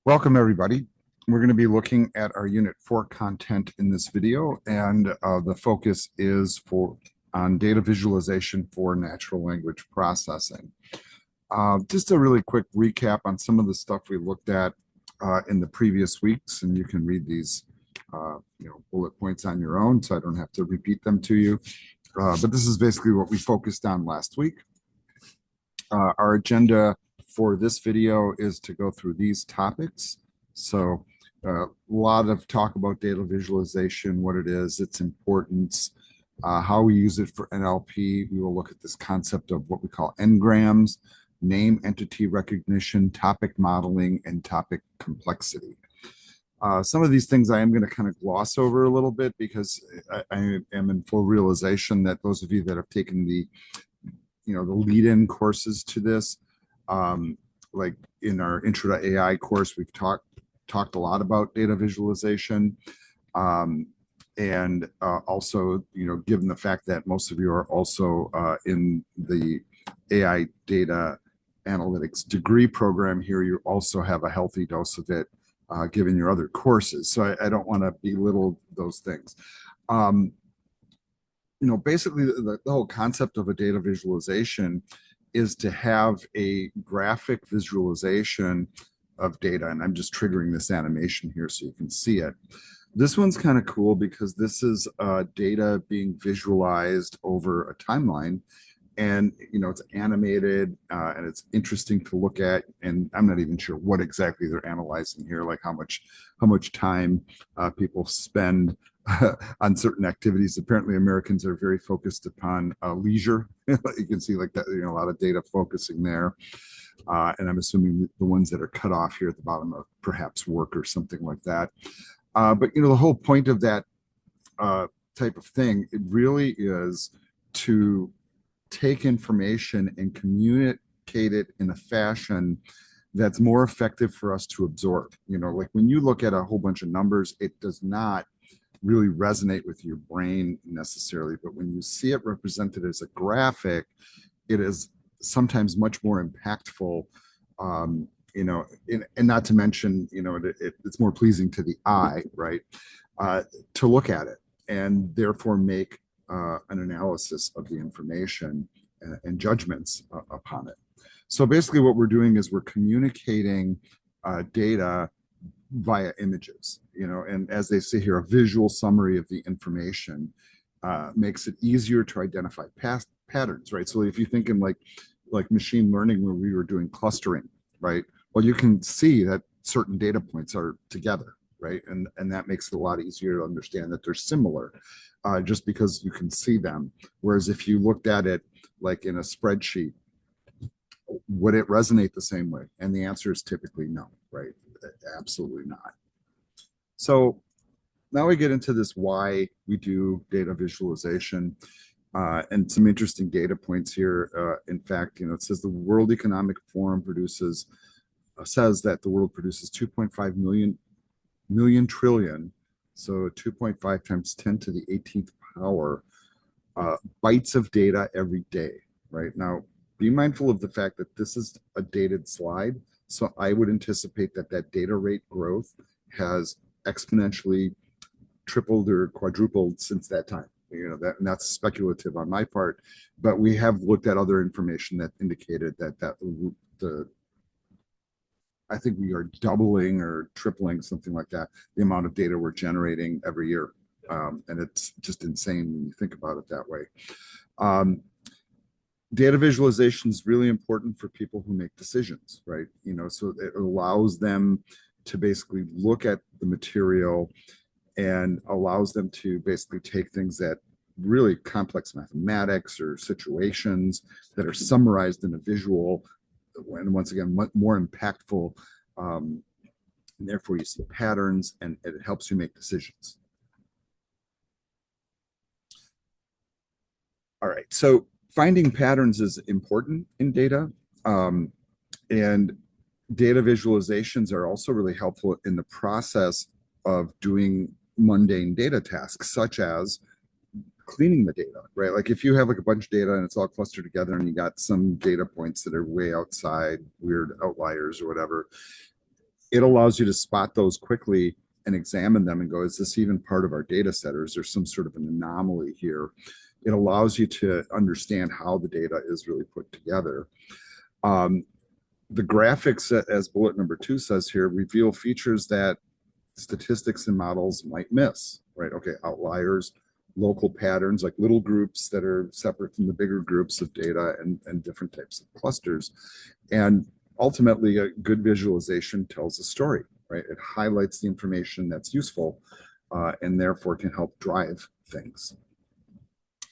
Welcome, everybody. We're going to be looking at our Unit 4 content in this video, and the focus is on data visualization for natural language processing. Just a really quick recap on some of the stuff we looked at in the previous weeks, and you can read these bullet points on your own, so I don't have to repeat them to you. But this is basically what we focused on last week. Our agenda for this video is to go through these topics. So a lot of talk about data visualization, what it is, its importance, how we use it for NLP. We will look at this concept of what we call n-grams, name entity recognition, topic modeling, and topic complexity. Some of these things I am going to kind of gloss over a little bit because I am in full realization that those of you that have taken the lead-in courses to this, like in our Intro to AI course, we've talked a lot about data visualization. And also, given the fact that most of you are also in the AI data analytics degree program here, you also have a healthy dose of it given your other courses. So I don't want to belittle those things. Basically the whole concept of a data visualization is to have a graphic visualization of data. And I'm just triggering this animation here so you can see it. This one's kind of cool because this is data being visualized over a timeline. And, it's animated and it's interesting to look at. And I'm not even sure what exactly they're analyzing here, like how much time people spend on certain activities. Apparently, Americans are very focused upon leisure. You can see like that, a lot of data focusing there. And I'm assuming the ones that are cut off here at the bottom are perhaps work or something like that. But, the whole point of that type of thing, it really is to take information and communicate it in a fashion that's more effective for us to absorb. Like when you look at a whole bunch of numbers, it does not really resonate with your brain necessarily, but when you see it represented as a graphic, it is sometimes much more impactful. And not to mention, it's more pleasing to the eye, right? To look at it and therefore make an analysis of the information and judgments upon it. So basically what we're doing is we're communicating data via images, and as they say here, a visual summary of the information makes it easier to identify past patterns, right? So if you think in like machine learning where we were doing clustering, right? Well, you can see that certain data points are together, right? And that makes it a lot easier to understand that they're similar just because you can see them. Whereas if you looked at it like in a spreadsheet, would it resonate the same way? And the answer is typically no, right? Absolutely not. So now we get into this why we do data visualization and some interesting data points here. In fact, it says the World Economic Forum says that the world produces 2.5 million trillion, so 2.5 times 10 to the 18th power bytes of data every day, right? Now, be mindful of the fact that this is a dated slide, so I would anticipate that data rate growth has exponentially tripled or quadrupled since that time. And that's speculative on my part, but we have looked at other information that indicated that I think we are doubling or tripling, something like that, the amount of data we're generating every year. And it's just insane when you think about it that way. Data visualization is really important for people who make decisions, right? So it allows them to basically look at the material and allows them to basically take things that really complex mathematics or situations that are summarized in a visual, and once again, much more impactful. And therefore you see patterns and it helps you make decisions. All right, so finding patterns is important in data. And data visualizations are also really helpful in the process of doing mundane data tasks, such as cleaning the data, right? Like if you have like a bunch of data and it's all clustered together and you got some data points that are way outside, weird outliers or whatever, It allows you to spot those quickly and examine them and go, is this even part of our data set, or is there some sort of an anomaly here? It allows you to understand how the data is really put together. The graphics, as bullet number 2 says here, reveal features that statistics and models might miss, right? Okay, outliers, local patterns, like little groups that are separate from the bigger groups of data, and different types of clusters. And ultimately, a good visualization tells a story, right? It highlights the information that's useful, and therefore can help drive things.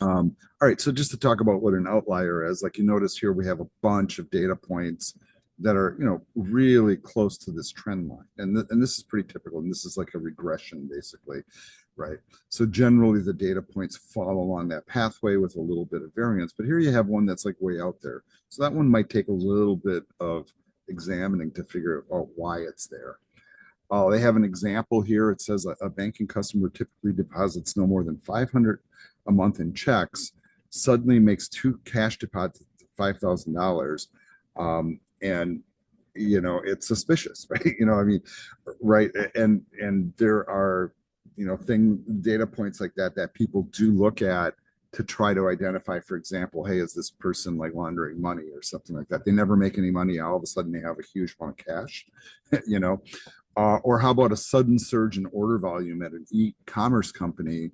All right, so just to talk about what an outlier is, like you notice here, we have a bunch of data points that are, really close to this trend line. And this is pretty typical. And this is like a regression, basically, right? So generally, the data points follow along that pathway with a little bit of variance. But here you have one that's like way out there. So that one might take a little bit of examining to figure out why it's there. They have an example here. It says a banking customer typically deposits no more than 500 a month in checks, suddenly makes 2 cash deposits of $5,000. And it's suspicious, right? I mean, right. And there are, data points like that people do look at to try to identify, for example, hey, is this person like laundering money or something like that? They never make any money. All of a sudden they have a huge amount of cash, or how about a sudden surge in order volume at an e-commerce company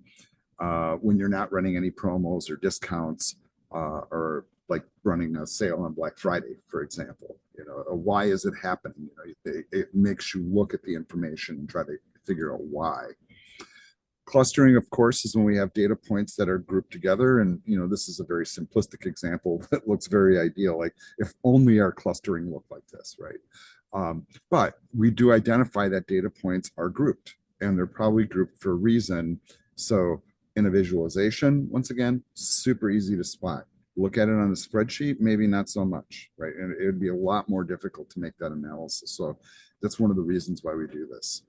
when you're not running any promos or discounts, or like running a sale on Black Friday, for example. Why is it happening? It makes you look at the information and try to figure out why. Clustering, of course, is when we have data points that are grouped together. And, this is a very simplistic example that looks very ideal. Like if only our clustering looked like this, right? But we do identify that data points are grouped, and they're probably grouped for a reason. So in a visualization, once again, super easy to spot. Look at it on a spreadsheet, maybe not so much, right? And it would be a lot more difficult to make that analysis. So that's one of the reasons why we do this.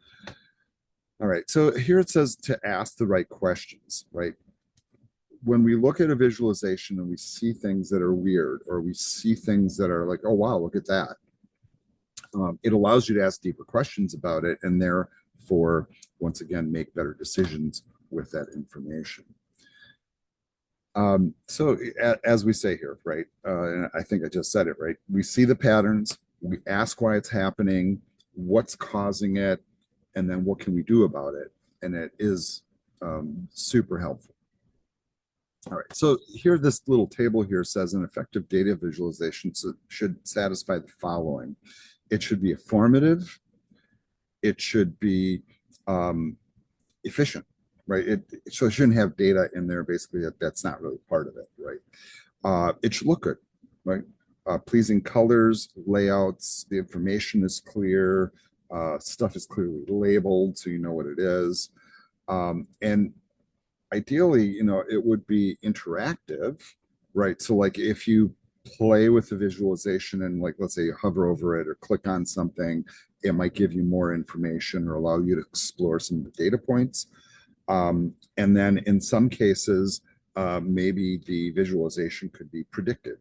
All right, so here it says to ask the right questions, right? When we look at a visualization and we see things that are weird, or we see things that are like, oh, wow, look at that. It allows you to ask deeper questions about it, and therefore, once again, make better decisions with that information. So as we say here, right, and I think I just said it, right? We see the patterns, we ask why it's happening, what's causing it, and then what can we do about it? And it is super helpful. All right, so here, this little table here says an effective data visualization should satisfy the following. It should be informative. It should be efficient, right? So it shouldn't have data in there, basically, that's not really part of it, right? It should look good, right? Pleasing colors, layouts, the information is clear, stuff is clearly labeled so you know what it is. And ideally, it would be interactive, right? So like if you play with the visualization and, like, let's say you hover over it or click on something, it might give you more information or allow you to explore some of the data points. And then in some cases, maybe the visualization could be predictive.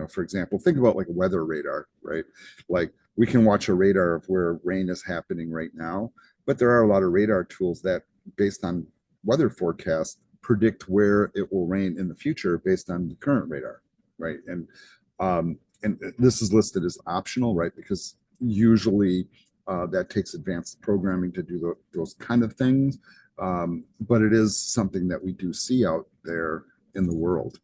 For example, think about like a weather radar, right? Like we can watch a radar of where rain is happening right now, but there are a lot of radar tools that, based on weather forecasts, predict where it will rain in the future based on the current radar, right? And this is listed as optional, right? Because usually that takes advanced programming to do those kind of things. But it is something that we do see out there in the world.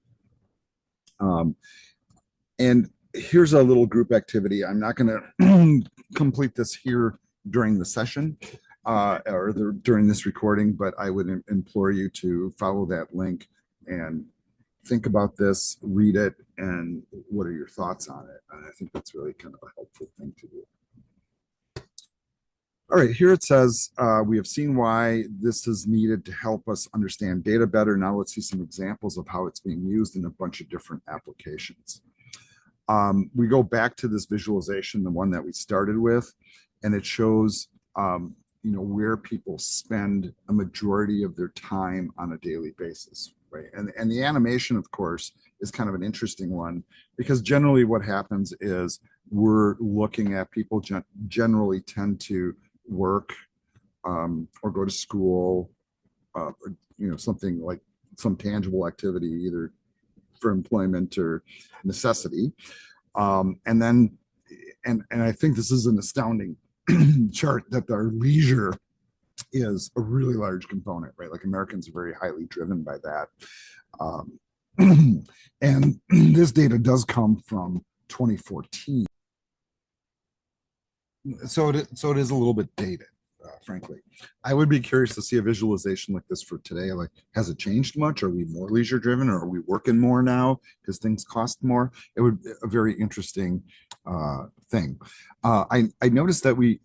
And here's a little group activity. I'm not going to complete this here during the session or during this recording, but I would implore you to follow that link and think about this, read it, and what are your thoughts on it? And I think that's really kind of a helpful thing to do. All right, here it says, we have seen why this is needed to help us understand data better. Now let's see some examples of how it's being used in a bunch of different applications. We go back to this visualization, the one that we started with, and it shows where people spend a majority of their time on a daily basis, right? And the animation, of course, is kind of an interesting one, because generally what happens is we're looking at people generally tend to work or go to school, or, something like some tangible activity, either for employment or necessity. And then, and I think this is an astounding chart that our leisure is a really large component, right? Like Americans are very highly driven by that. Um, and this data does come from 2014. So it is a little bit dated, frankly. I would be curious to see a visualization like this for today. Like, has it changed much? Are we more leisure driven, or are we working more now because things cost more? It would be a very interesting thing. I noticed that we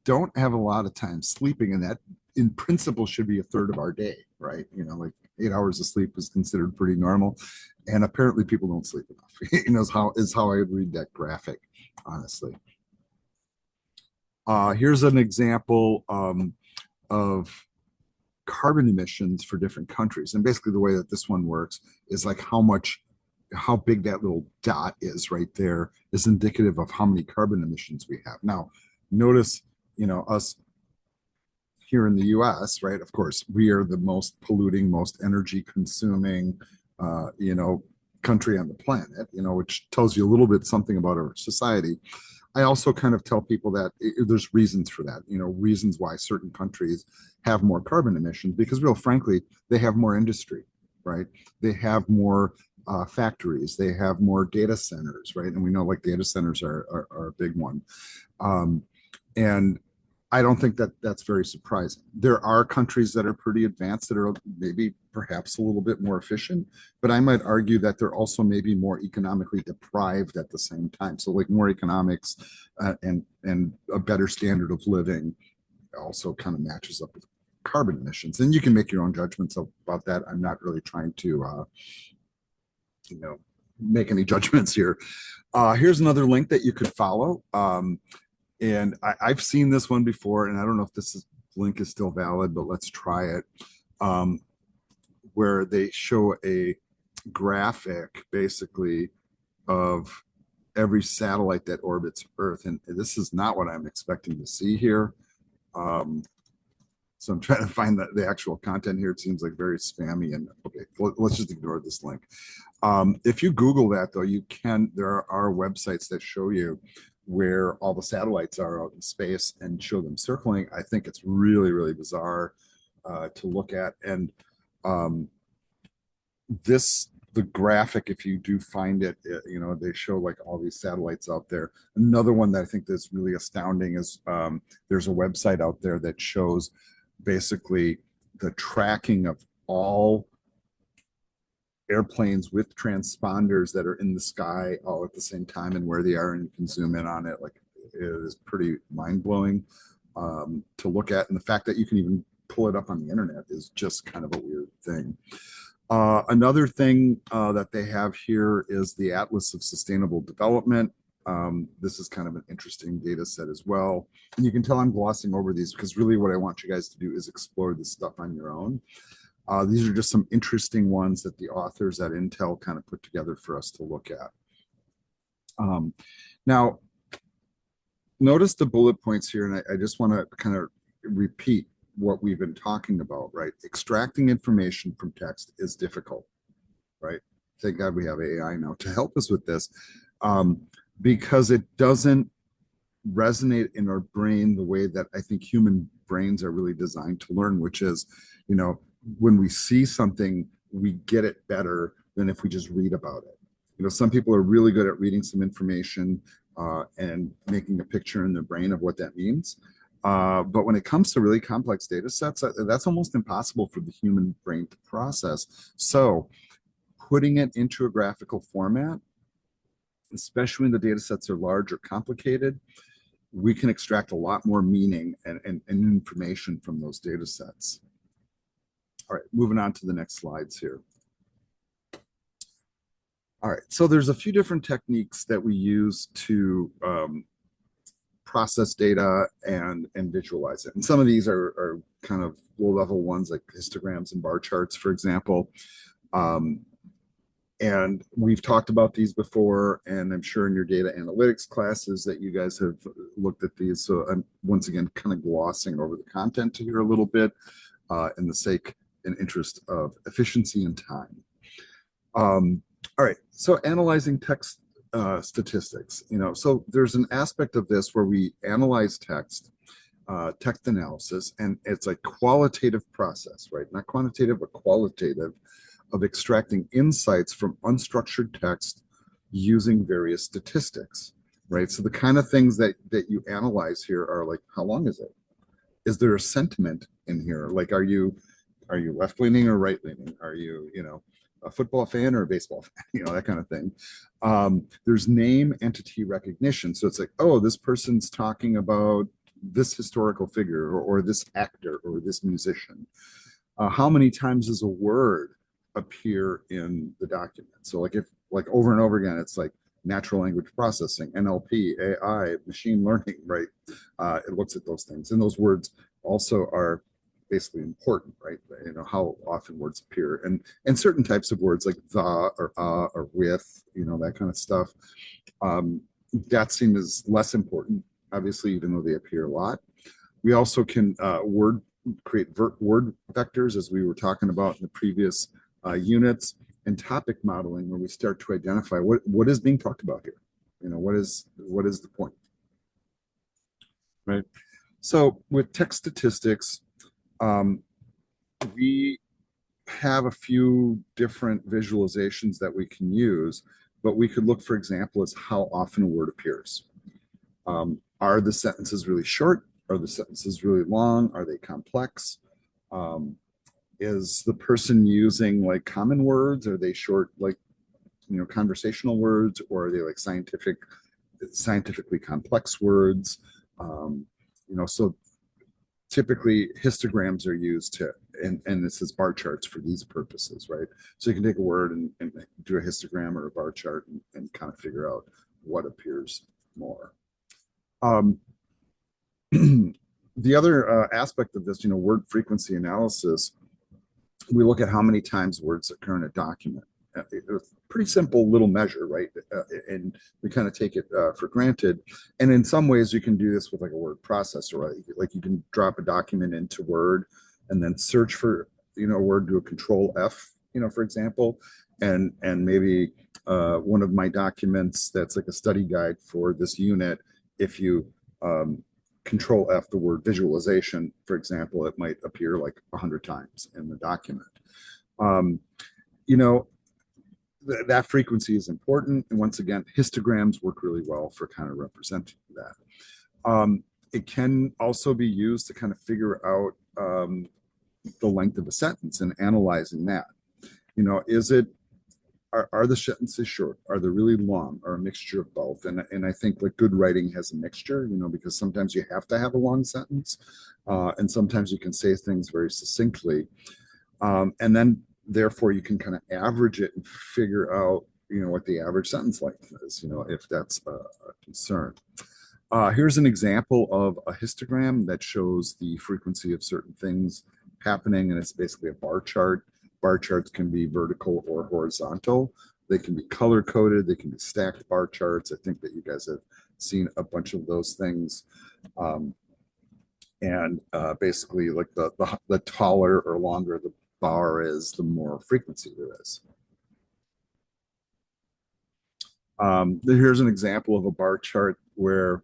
don't have a lot of time sleeping, and that in principle should be a third of our day, right? Like 8 hours of sleep is considered pretty normal, and apparently people don't sleep enough. How I would read that graphic, honestly. Here's an example of carbon emissions for different countries. And basically the way that this one works is like how big that little dot is right there is indicative of how many carbon emissions we have. Now, notice, us here in the US, right? Of course, we are the most polluting, most energy consuming, country on the planet, which tells you a little bit something about our society. I also kind of tell people that there's reasons for that, reasons why certain countries have more carbon emissions, because real frankly, they have more industry, right? They have more factories, they have more data centers, right? And we know like data centers are a big one. And I don't think that that's very surprising. There are countries that are pretty advanced that are maybe perhaps a little bit more efficient, but I might argue that they're also maybe more economically deprived at the same time. So like more economics and a better standard of living also kind of matches up with carbon emissions. And you can make your own judgments about that. I'm not really trying to make any judgments here. Here's another link that you could follow. And I've seen this one before, and I don't know if link is still valid, but let's try it. Where they show a graphic basically of every satellite that orbits Earth. And this is not what I'm expecting to see here. So I'm trying to find the actual content here. It seems like very spammy. And okay, let's just ignore this link. If you Google that, though, there are websites that show you where all the satellites are out in space and show them circling. I think it's really, really bizarre to look at. And the graphic, if you do find it, they show like all these satellites out there. Another one that I think that's really astounding is there's a website out there that shows basically the tracking of all airplanes with transponders that are in the sky all at the same time and where they are, and you can zoom in on it. Like, it is pretty mind-blowing to look at, and the fact that you can even pull it up on the internet is just kind of a weird thing. Another thing that they have here is the Atlas of Sustainable Development. This is kind of an interesting data set as well. And you can tell I'm glossing over these because really what I want you guys to do is explore this stuff on your own. These are just some interesting ones that the authors at Intel kind of put together for us to look at. Now, notice the bullet points here, and I just want to kind of repeat what we've been talking about, right? Extracting information from text is difficult, right? Thank God we have AI now to help us with this, because it doesn't resonate in our brain the way that I think human brains are really designed to learn, which is, when we see something, we get it better than if we just read about it. Some people are really good at reading some information and making a picture in their brain of what that means. But when it comes to really complex data sets, that's almost impossible for the human brain to process. So putting it into a graphical format, especially when the data sets are large or complicated, we can extract a lot more meaning and information from those data sets. All right, moving on to the next slides here. All right, so there's a few different techniques that we use to process data and visualize it. And some of these are kind of low-level ones like histograms and bar charts, for example. And we've talked about these before, and I'm sure in your data analytics classes that you guys have looked at these. So I'm once again kind of glossing over the content here a little bit in the sake and interest of efficiency and time. All right, so analyzing text statistics, so there's an aspect of this where we analyze text analysis, and it's a qualitative process, right? Not quantitative, but qualitative, of extracting insights from unstructured text using various statistics, right? So the kind of things that you analyze here are like, how long is it? Is there a sentiment in here? Like, are you left leaning or right leaning? Are you, a football fan or a baseball fan? That kind of thing. There's name entity recognition. So it's like, oh, this person's talking about this historical figure or this actor or this musician. How many times does a word appear in the document? So like if like over and over again, it's like natural language processing, NLP, AI, machine learning, right? It looks at those things. And those words also are basically important, right? How often words appear and certain types of words like the or with, that kind of stuff. That seems less important, obviously, even though they appear a lot. We also can create word vectors, as we were talking about in the previous units, and topic modeling, where we start to identify what is being talked about here. What is the point, right? So with text statistics, we have a few different visualizations that we can use, but we could look, for example, as how often a word appears. Are the sentences really short? Are the sentences really long? Are they complex? Is the person using like common words? Are they short, like, conversational words, or are they like scientifically complex words? So typically histograms are used and this is bar charts for these purposes, right? So you can take a word and do a histogram or a bar chart and kind of figure out what appears more. The other aspect of this, word frequency analysis, we look at how many times words occur in a document. It's a pretty simple little measure, right? And we kind of take it for granted. And in some ways, you can do this with like a word processor, right? Like you can drop a document into Word and then search for, a word, do a Control F, for example, and maybe one of my documents that's like a study guide for this unit, if you Control F the word visualization, for example, it might appear like 100 times in the document. You know, that frequency is important. And once again, histograms work really well for kind of representing that. It can also be used to kind of figure out the length of a sentence and analyzing that. Are the sentences short? Are they really long? Or a mixture of both? And I think like good writing has a mixture, because sometimes you have to have a long sentence, and sometimes you can say things very succinctly, and then therefore you can kind of average it and figure out what the average sentence length is, if that's a concern. Here's an example of a histogram that shows the frequency of certain things happening, and it's basically a bar chart. Bar charts can be vertical or horizontal. They can be color coded. They can be stacked bar charts. I think that you guys have seen a bunch of those things. And basically, like the taller or longer the bar is, the more frequency there is. Here's an example of a bar chart where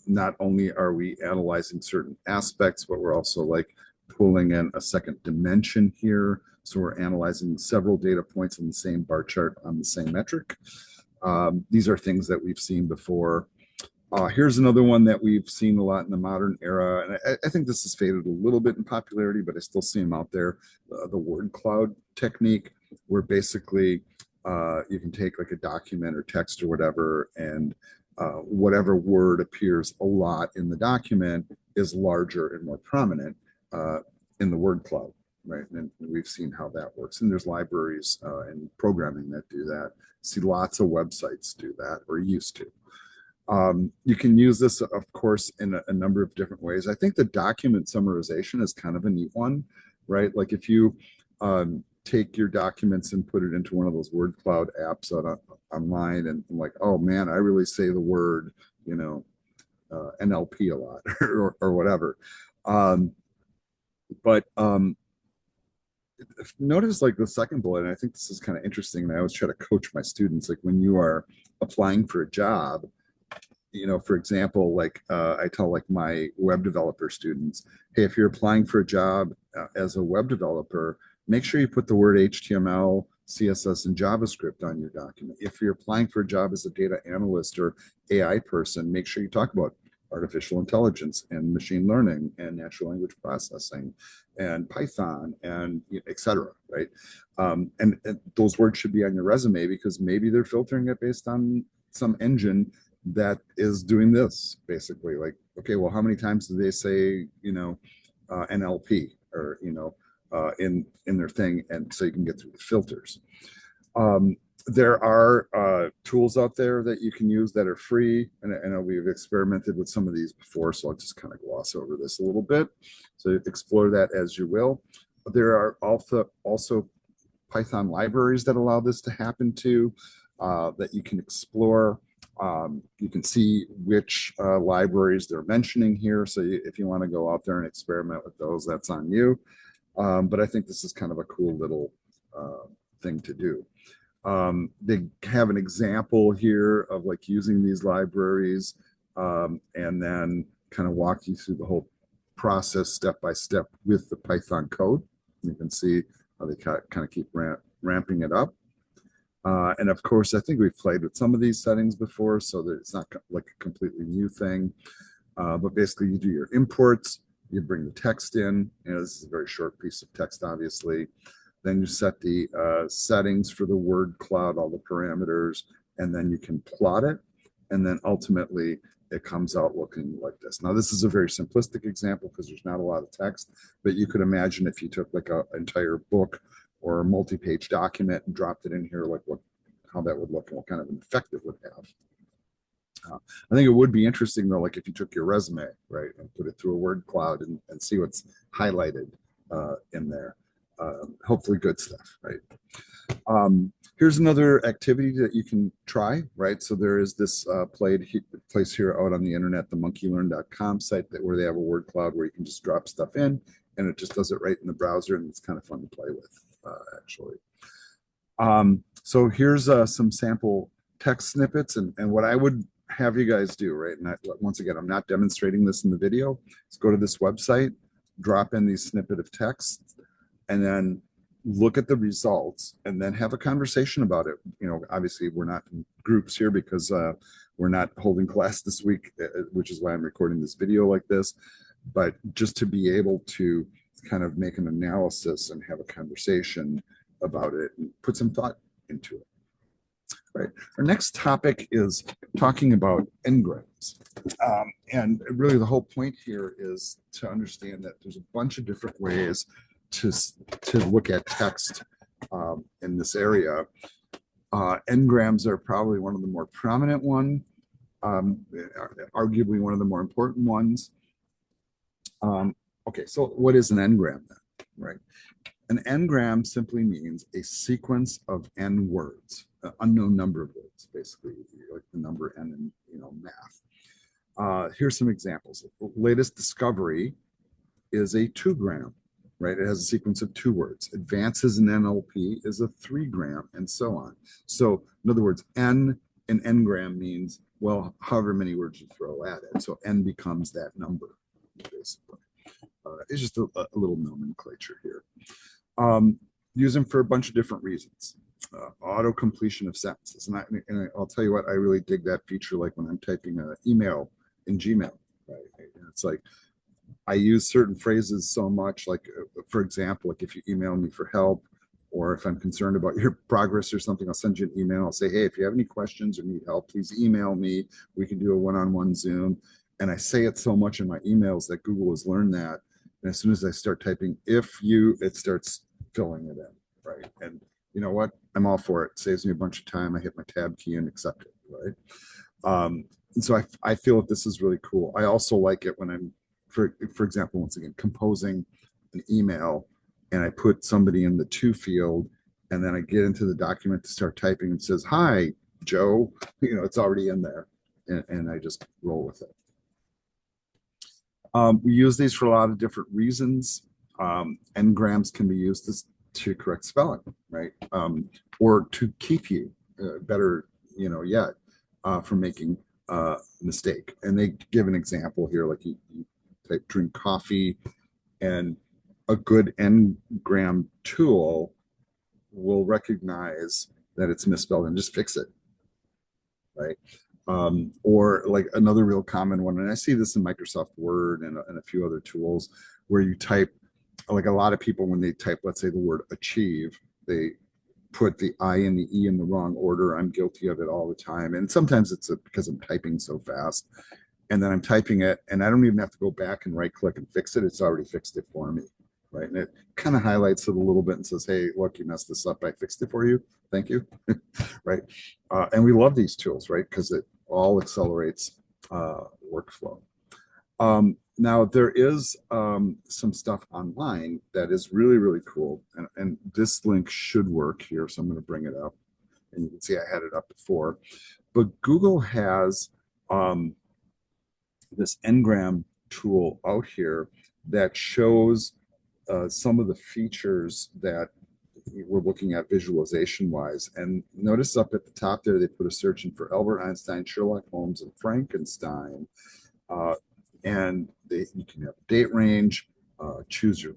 not only are we analyzing certain aspects, but we're also like pulling in a second dimension here. So we're analyzing several data points in the same bar chart on the same metric. These are things that we've seen before. Here's another one that we've seen a lot in the modern era. And I think this has faded a little bit in popularity, but I still see them out there. The word cloud technique, where basically you can take like a document or text or whatever, and whatever word appears a lot in the document is larger and more prominent in the word cloud, right? And we've seen how that works. And there's libraries and programming that do that. See lots of websites do that, or used to. You can use this, of course, in a number of different ways. I think the document summarization is kind of a neat one, right? Like if you take your documents and put it into one of those word cloud apps online, and I'm like, oh man, I really say the word, you know, NLP a lot or whatever. Um, but notice like the second bullet, and I think this is kind of interesting. And I always try to coach my students, like when you are applying for a job, you know, for example, like I tell like my web developer students, hey, if you're applying for a job as a web developer, make sure you put the word HTML, CSS, and JavaScript on your document. If you're applying for a job as a data analyst or AI person, make sure you talk about artificial intelligence and machine learning and natural language processing and Python and et cetera, right? And those words should be on your resume because maybe they're filtering it based on some engine that is doing this basically. Like, okay, well, how many times do they say, you know, NLP or, you know, in their thing, and so you can get through the filters. Um, there are tools out there that you can use that are free, and I know we've experimented with some of these before, so I'll just kind of gloss over this a little bit. So explore that as you will. There are also Python libraries that allow this to happen too, that you can explore. You can see which libraries they're mentioning here. So if you want to go out there and experiment with those, that's on you. But I think this is kind of a cool little thing to do. They have an example here of like using these libraries, and then kind of walk you through the whole process step by step with the Python code. You can see how they kind of keep ramping it up. And of course, I think we've played with some of these settings before, so that it's not like a completely new thing. But basically, you do your imports, you bring the text in. You know, this is a very short piece of text, obviously. Then you set the settings for the word cloud, all the parameters, and then you can plot it. And then ultimately, it comes out looking like this. Now, this is a very simplistic example because there's not a lot of text, but you could imagine if you took like an entire book or a multi-page document and dropped it in here, like how that would look and what kind of an effect it would have. I think it would be interesting though, like if you took your resume, right, and put it through a word cloud and see what's highlighted in there. Hopefully good stuff, right? Here's another activity that you can try, right? So there is this place here out on the internet, the monkeylearn.com site, where they have a word cloud where you can just drop stuff in and it just does it right in the browser, and it's kind of fun to play with, actually. So here's some sample text snippets, and what I would have you guys do, right? And once again, I'm not demonstrating this in the video. Let's go to this website, drop in these snippet of text, and then look at the results, and then have a conversation about it. You know, obviously we're not in groups here because we're not holding class this week, which is why I'm recording this video like this. But just to be able to kind of make an analysis and have a conversation about it and put some thought into it. Right. Our next topic is talking about n-grams. And really the whole point here is to understand that there's a bunch of different ways to look at text in this area. N-grams are probably one of the more prominent one, arguably one of the more important ones. Okay, so what is an n-gram then, right? An n-gram simply means a sequence of n words, an unknown number of words, basically, like the number n in, you know, math. Here's some examples. The latest discovery is a 2-gram, right? It has a sequence of 2 words. Advances in NLP is a 3-gram, and so on. So, in other words, n in n-gram means, well, however many words you throw at it. So n becomes that number, basically. It's just a little nomenclature here. Use them for a bunch of different reasons. Auto completion of sentences, and I'll tell you what, I really dig that feature. Like when I'm typing an email in Gmail, right? It's like I use certain phrases so much. Like, for example, like if you email me for help, or if I'm concerned about your progress or something, I'll send you an email. I'll say, hey, if you have any questions or need help, please email me. We can do a one-on-one Zoom. And I say it so much in my emails that Google has learned that. And as soon as I start typing, it starts filling it in, right? And you know what? I'm all for it. It saves me a bunch of time. I hit my tab key and accept it, right? And so I feel that this is really cool. I also like it when I'm, for example, once again, composing an email and I put somebody in the to field, and then I get into the document to start typing and it says, "Hi, Joe," it's already in there, and I just roll with it. We use these for a lot of different reasons. Ngrams can be used to correct spelling, right? Or to keep you better, yet from making a mistake. And they give an example here, like you type drink coffee, and a good ngram tool will recognize that it's misspelled and just fix it, right? Or like another real common one, and I see this in Microsoft Word and a few other tools, where you type, like a lot of people when they type, let's say the word achieve, they put the I and the E in the wrong order. I'm guilty of it all the time, and sometimes it's because I'm typing so fast, and then I'm typing it, and I don't even have to go back and right click and fix it. It's already fixed it for me, right? And it kind of highlights it a little bit and says, "Hey, look, you messed this up. I fixed it for you. Thank you." Right? And we love these tools, right? Because it all accelerates workflow. Now there is some stuff online that is really, really cool, and this link should work here, so I'm going to bring it up, and you can see I had it up before. But Google has this Ngram tool out here that shows some of the features that we're looking at visualization wise. And notice up at the top there, they put a search in for Albert Einstein, Sherlock Holmes, and Frankenstein. And you can have date range, choose your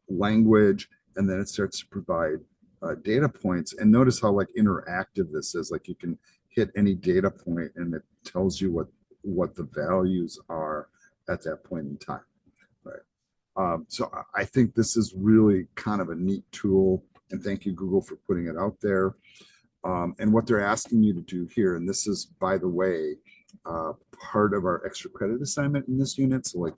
language, and then it starts to provide data points. And notice how like interactive this is. Like you can hit any data point and it tells you what the values are at that point in time, right? So I think this is really kind of a neat tool, and thank you, Google, for putting it out there. And what they're asking you to do here, and this is, by the way, part of our extra credit assignment in this unit. So like,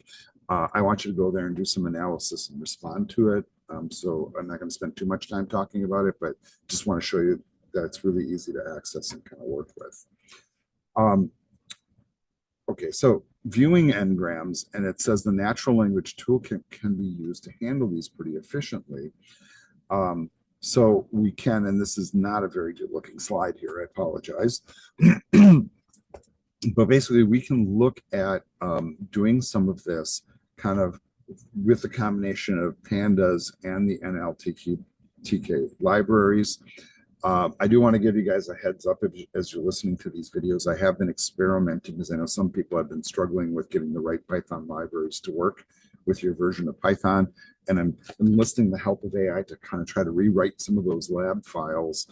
I want you to go there and do some analysis and respond to it. So I'm not going to spend too much time talking about it, but just want to show you that it's really easy to access and kind of work with. Okay, so viewing ngrams, and it says the natural language toolkit can be used to handle these pretty efficiently. So we can, and this is not a very good looking slide here, I apologize. But basically we can look at doing some of this kind of with the combination of pandas and the NLTK libraries. I do want to give you guys a heads up as you're listening to these videos. I have been experimenting, because I know some people have been struggling with getting the right Python libraries to work with your version of Python. And I'm enlisting the help of AI to kind of try to rewrite some of those lab files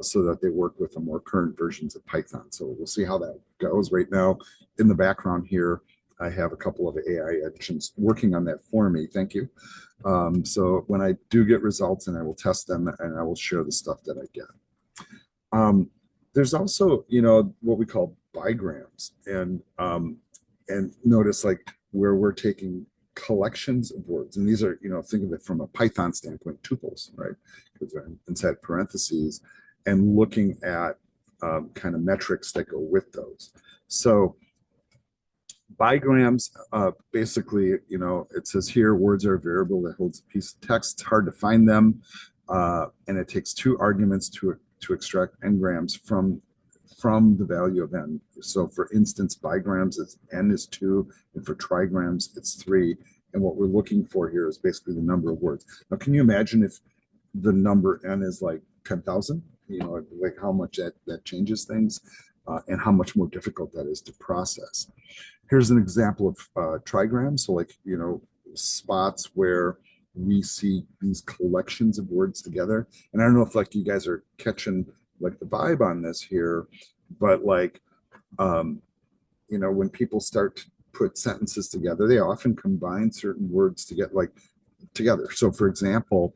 so that they work with the more current versions of Python. So we'll see how that goes. Right now, in the background here, I have a couple of AI engines working on that for me. Thank you. So when I do get results, and I will test them, and I will share the stuff that I get. There's also, what we call bigrams, and notice like where we're taking collections of words, and these are, think of it from a Python standpoint, tuples, right? Because they're inside parentheses, and looking at kind of metrics that go with those. So bigrams, basically, it says here, words are a variable that holds a piece of text. It's hard to find them, and it takes two arguments to extract ngrams from the value of n. So for instance, bigrams, n is 2, and for trigrams, it's 3. And what we're looking for here is basically the number of words. Now, can you imagine if the number n is like 10,000? Like how much that changes things, and how much more difficult that is to process. Here's an example of trigrams. So like, spots where we see these collections of words together. And I don't know if like you guys are catching like the vibe on this here, but like, when people start to put sentences together, they often combine certain words to get like together. So for example,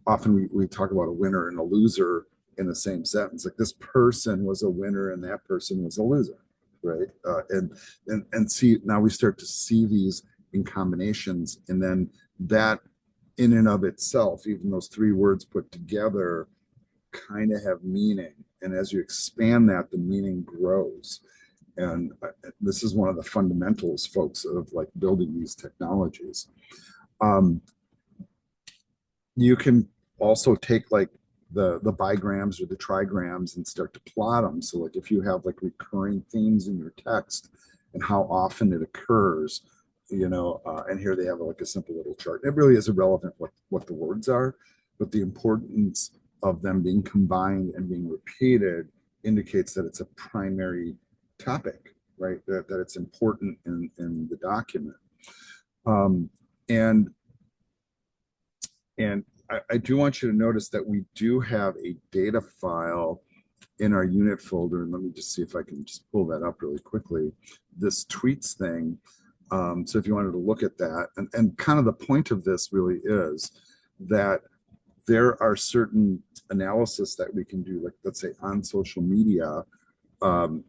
often we talk about a winner and a loser in the same sentence. Like this person was a winner and that person was a loser, right? And see, now we start to see these in combinations, and then that in and of itself, even those three words put together, kind of have meaning. And as you expand that, the meaning grows. And this is one of the fundamentals, folks, of like building these technologies. you can also take like the bigrams or the trigrams and start to plot them. So like if you have like recurring themes in your text and how often it occurs, and here they have like a simple little chart. It really is irrelevant what the words are, but the importance of them being combined and being repeated indicates that it's a primary topic, right? That it's important in the document. Um, and and I do want you to notice that we do have a data file in our unit folder. And let me just see if I can just pull that up really quickly. This tweets thing. So if you wanted to look at that, and kind of the point of this really is that there are certain analysis that we can do, like let's say on social media, um,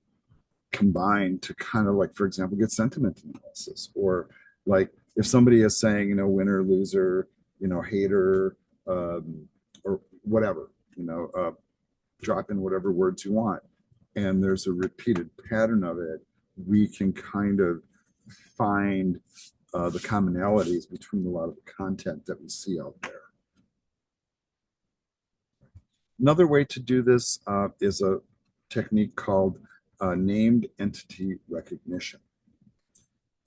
combined to kind of like, for example, get sentiment analysis, or like if somebody is saying, winner, loser, hater, or whatever, drop in whatever words you want. And there's a repeated pattern of it. We can kind of find the commonalities between a lot of the content that we see out there. Another way to do this is a technique called named entity recognition.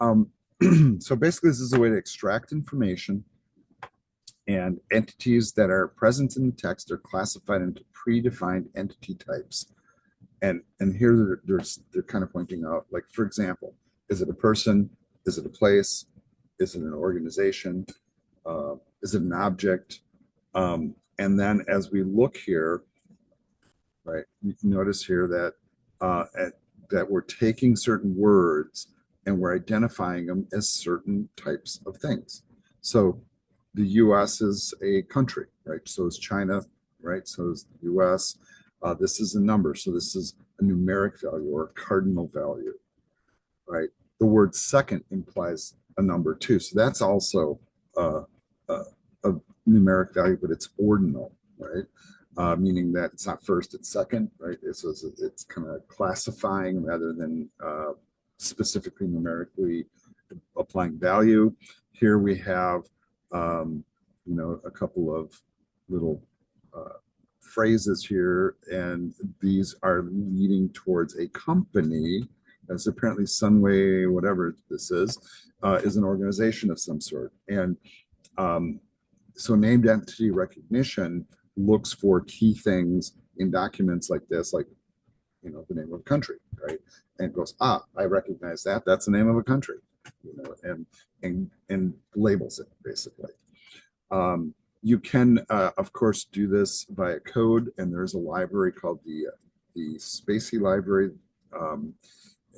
So basically, this is a way to extract information, and entities that are present in the text are classified into predefined entity types. And here they're kind of pointing out, like, for example, is it a person? Is it a place? Is it an organization? Is it an object? And then as we look here, right, you can notice here that that we're taking certain words and we're identifying them as certain types of things. So the US is a country, right? So is China, right? So is the US. This is a number. So this is a numeric value or a cardinal value, right? The word second implies a number too. So that's also a numeric value, but it's ordinal, right? Meaning that it's not first, it's second, right? It's kind of classifying rather than specifically numerically applying value. Here we have, a couple of little phrases here, and these are leading towards a company. As apparently Sunway, whatever this is an organization of some sort. And so named entity recognition looks for key things in documents like this, like, the name of a country, right? And it goes, I recognize that. That's the name of a country, and labels it basically. You can, of course, do this via code, and there's a library called the Spacey library,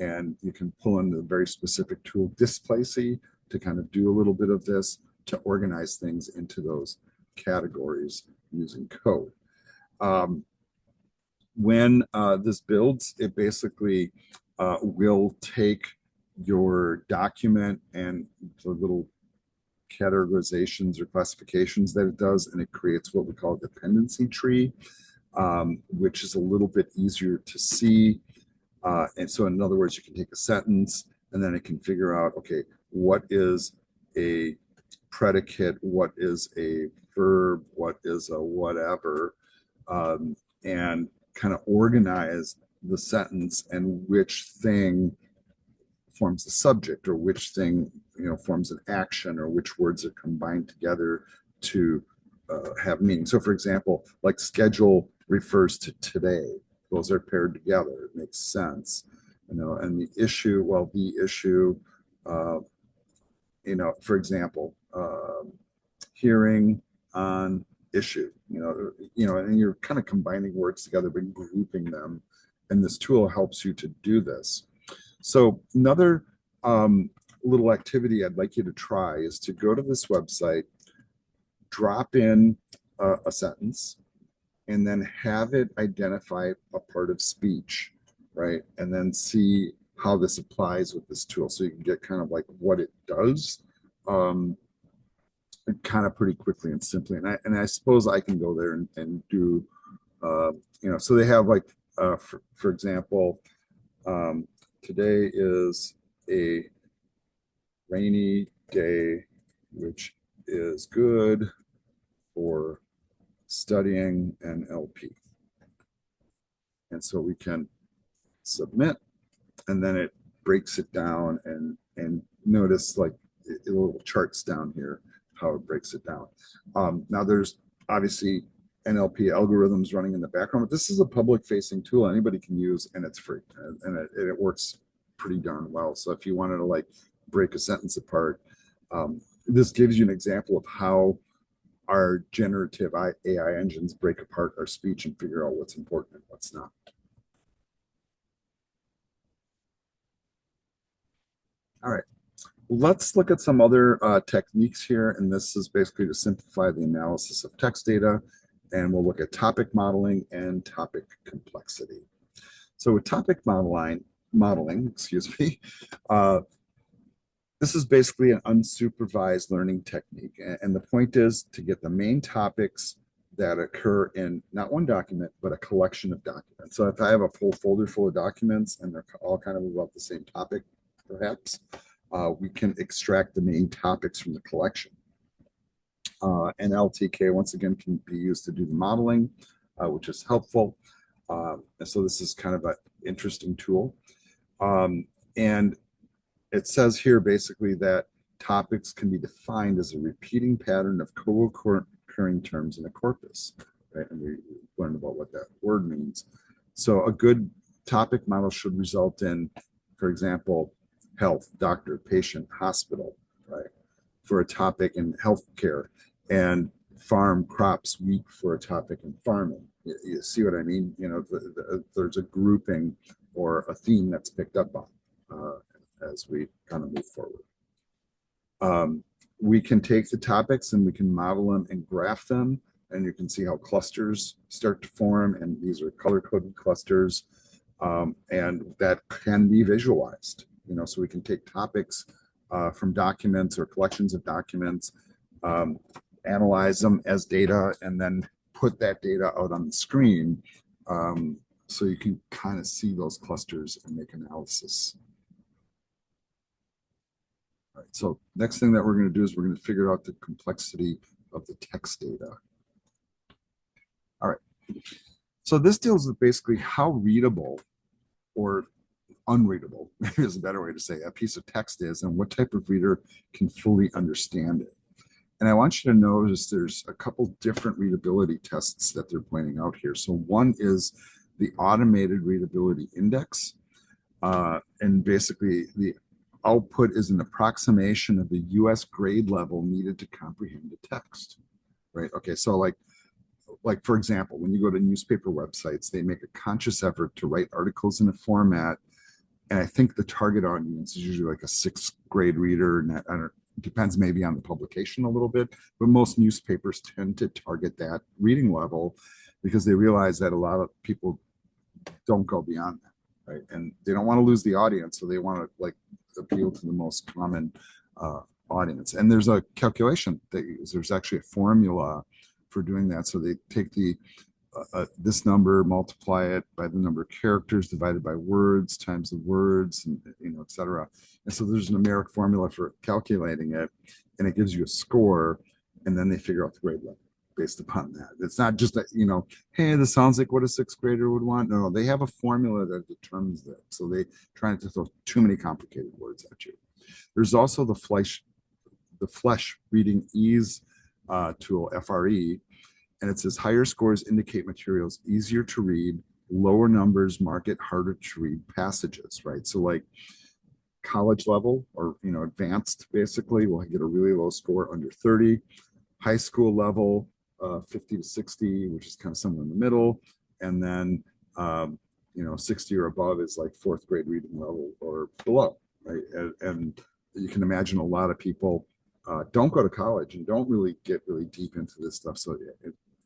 and you can pull in the very specific tool Displacey to kind of do a little bit of this to organize things into those categories using code. When this builds, it basically will take your document and the little categorizations or classifications that it does, and it creates what we call a dependency tree, which is a little bit easier to see. And so in other words, you can take a sentence and then it can figure out, okay, what is a predicate, what is a verb, what is a whatever, and kind of organize the sentence and which thing forms the subject, or which thing forms an action, or which words are combined together to have meaning. So for example, like schedule refers to today. Those are paired together. It makes sense. And the issue, for example, hearing on issue, and you're kind of combining words together but grouping them, and this tool helps you to do this. So another little activity I'd like you to try is to go to this website, drop in a sentence, and then have it identify a part of speech, right? And then see how this applies with this tool, so you can get kind of like what it does, kind of pretty quickly and simply. And I suppose I can go there and do, so they have like, for example, today is a rainy day, which is good. for studying NLP. And so we can submit, and then it breaks it down, and notice like little charts down here how it breaks it down. Now there's obviously NLP algorithms running in the background, but this is a public facing tool anybody can use, and it's free, and it works pretty darn well. So if you wanted to like break a sentence apart, this gives you an example of how our generative AI engines break apart our speech and figure out what's important and what's not. All right, let's look at some other techniques here. And this is basically to simplify the analysis of text data. And we'll look at topic modeling and topic complexity. So with topic modeling, excuse me, this is basically an unsupervised learning technique. And the point is to get the main topics that occur in not one document, but a collection of documents. So if I have a full folder full of documents and they're all kind of about the same topic, perhaps, we can extract the main topics from the collection. And LTK, once again, can be used to do the modeling, which is helpful. And so this is kind of an interesting tool. And it says here basically that topics can be defined as a repeating pattern of co-occurring terms in a corpus, right? And we learned about what that word means. So a good topic model should result in, for example, health, doctor, patient, hospital, right? For a topic in healthcare, and farm, crops, wheat for a topic in farming. You see what I mean? You know, there's a grouping or a theme that's picked up on as we kind of move forward. We can take the topics and we can model them and graph them, and you can see how clusters start to form, and these are color-coded clusters, and that can be visualized. You know, so we can take topics from documents or collections of documents, analyze them as data, and then put that data out on the screen, so you can kind of see those clusters and make analysis. All right, so next thing that we're going to do is we're going to figure out the complexity of the text data. All right, so this deals with basically how readable or unreadable, maybe is a better way to say, a piece of text is, and what type of reader can fully understand it. And I want you to notice there's a couple different readability tests that they're pointing out here. So one is the automated readability index. And basically the output is an approximation of the US grade level needed to comprehend the text, right? Okay, so like for example, when you go to newspaper websites, they make a conscious effort to write articles in a format. And I think the target audience is usually like a sixth grade reader. And I don't, it depends maybe on the publication a little bit, but most newspapers tend to target that reading level because they realize that a lot of people don't go beyond that, right? And they don't want to lose the audience, so they want to like appeal to the most common audience. And there's a calculation that there's actually a formula for doing that. So they take the this number, multiply it by the number of characters divided by words times the words, and you know, et cetera. And so there's a numeric formula for calculating it, and it gives you a score, and then they figure out the grade level based upon that. It's not just that, you know, hey, this sounds like what a sixth grader would want. No, they have a formula that determines that. So they try not to throw too many complicated words at you. There's also the Flesch reading ease tool, FRE. And it says higher scores indicate materials easier to read, lower numbers mark it harder to read passages, right? So like college level or, you know, advanced basically will get a really low score under 30. High school level, 50 to 60, which is kind of somewhere in the middle. And then, you know, 60 or above is like fourth grade reading level or below, right? And you can imagine a lot of people don't go to college and don't really get really deep into this stuff. So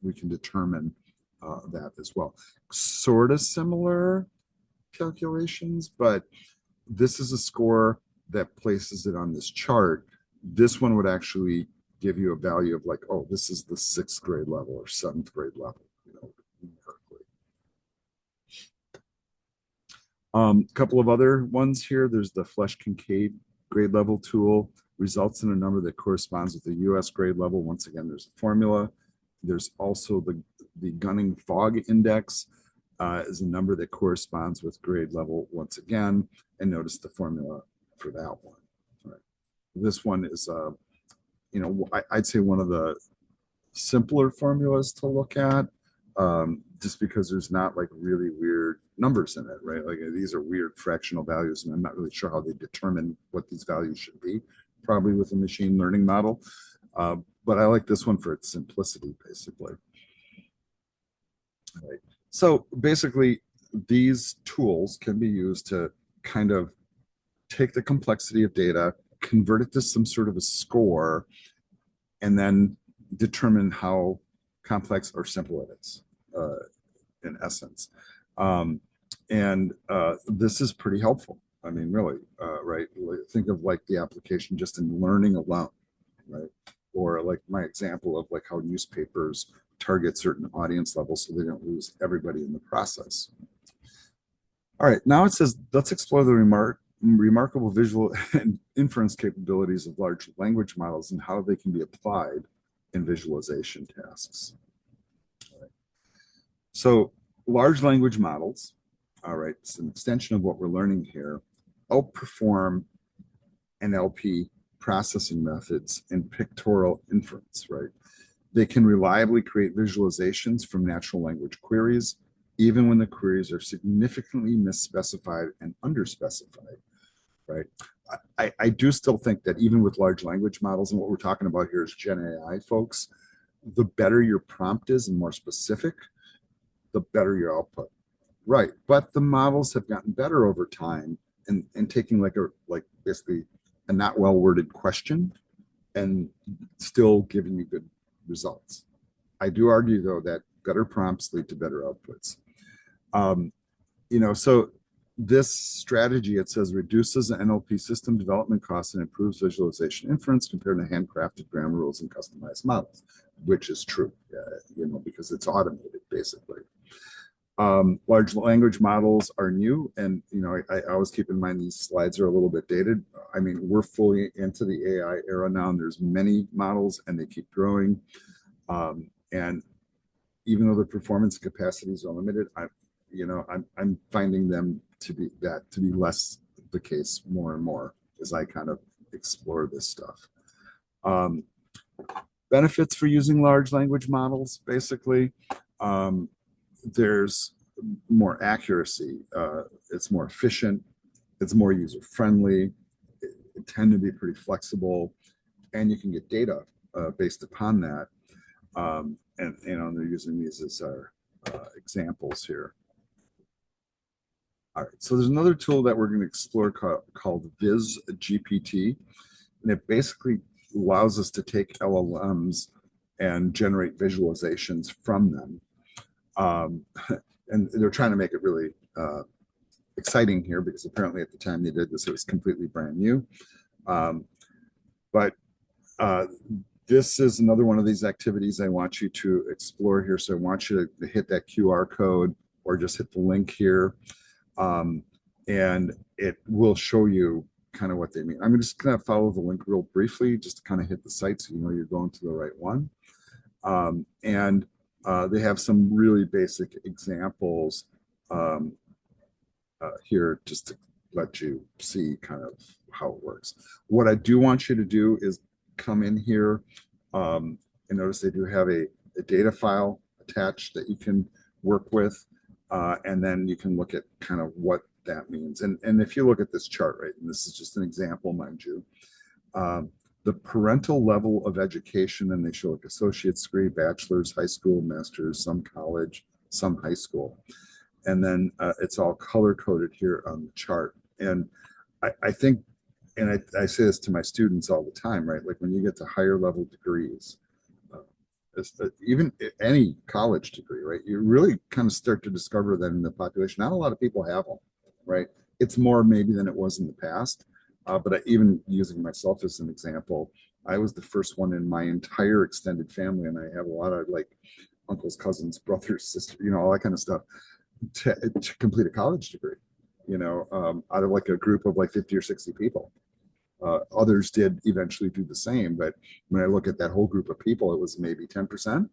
we can determine that as well. Sort of similar calculations, but this is a score that places it on this chart. This one would actually give you a value of like, oh, this is the sixth grade level or seventh grade level, you know, numerically. A couple of other ones here. There's the Flesch-Kincaid grade level tool, results in a number that corresponds with the US grade level. Once again, there's a formula. There's also the Gunning Fog Index, is a number that corresponds with grade level once again, and notice the formula for that one. All right. This one is, I'd say one of the simpler formulas to look at, just because there's not like really weird numbers in it, right? Like these are weird fractional values, and I'm not really sure how they determine what these values should be, probably with a machine learning model. But I like this one for its simplicity, basically. All right. So basically, these tools can be used to kind of take the complexity of data, convert it to some sort of a score, and then determine how complex or simple it is, in essence. And this is pretty helpful. I mean, really, right? Think of like the application just in learning alone, right? Or like my example of like how newspapers target certain audience levels so they don't lose everybody in the process. All right, now it says, let's explore the remarkable visual and inference capabilities of large language models and how they can be applied in visualization tasks. Right. So large language models, all right, it's an extension of what we're learning here, outperform NLP processing methods in pictorial inference, right? They can reliably create visualizations from natural language queries, even when the queries are significantly misspecified and underspecified, right? I do still think that even with large language models, and what we're talking about here is Gen AI, folks, the better your prompt is and more specific, the better your output. Right. But the models have gotten better over time and taking like basically a not well worded question and still giving you good results. I do argue though that better prompts lead to better outputs. So this strategy, it says, reduces the NLP system development costs and improves visualization inference compared to handcrafted grammar rules and customized models, which is true, because it's automated basically. Large language models are new, and I always keep in mind these slides are a little bit dated. I mean, we're fully into the AI era now, and there's many models, and they keep growing. And even though the performance capacities are limited, I'm finding them to be less the case more and more as I kind of explore this stuff. Benefits for using large language models, basically. There's more accuracy. It's more efficient. It's more user friendly. It tend to be pretty flexible, and you can get data based upon that. And they're using these as our examples here. All right, so there's another tool that we're going to explore called Viz GPT, and it basically allows us to take LLMs and generate visualizations from them. And they're trying to make it really exciting here because apparently at the time they did this, it was completely brand new. But this is another one of these activities I want you to explore here. So I want you to hit that QR code or just hit the link here. And it will show you kind of what they mean. I'm just going to follow the link real briefly, just to kind of hit the site so you know you're going to the right one. And they have some really basic examples here just to let you see kind of how it works. What I do want you to do is come in here and notice they do have a data file attached that you can work with. And then you can look at kind of what that means. And if you look at this chart, right, and this is just an example, mind you, the parental level of education, and they show like associate's degree, bachelor's, high school, master's, some college, some high school. And then it's all color coded here on the chart. And I think, and I say this to my students all the time, right? Like when you get to higher level degrees, even any college degree, right? You really kind of start to discover that in the population, not a lot of people have them, right? It's more maybe than it was in the past. But even using myself as an example, I was the first one in my entire extended family, and I have a lot of like uncles, cousins, brothers, sisters, all that kind of stuff, to complete a college degree, out of like a group of like 50 or 60 people. Others did eventually do the same, but when I look at that whole group of people, it was maybe 10%.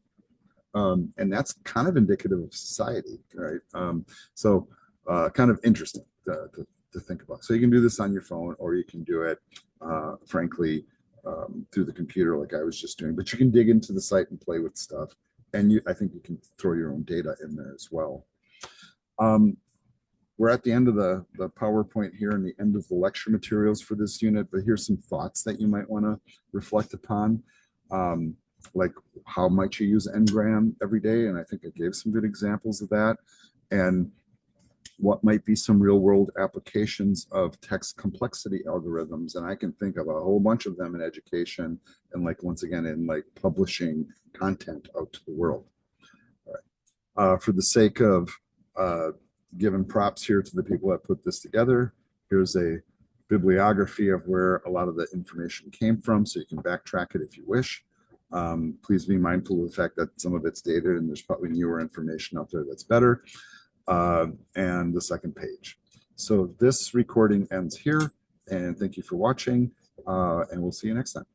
And that's kind of indicative of society, right? Kind of interesting to think about. So you can do this on your phone, or you can do it, frankly, through the computer, like I was just doing. But you can dig into the site and play with stuff, and I think you can throw your own data in there as well. We're at the end of the PowerPoint here and the end of the lecture materials for this unit, but here's some thoughts that you might want to reflect upon. Like, how might you use Ngram every day? And I think I gave some good examples of that. And what might be some real world applications of text complexity algorithms? And I can think of a whole bunch of them in education and, like, once again, in like publishing content out to the world. All right. For the sake of giving props here to the people that put this together, here's a bibliography of where a lot of the information came from, so you can backtrack it if you wish. Please be mindful of the fact that some of it's dated and there's probably newer information out there that's better. And the second page. So this recording ends here, and thank you for watching, and we'll see you next time.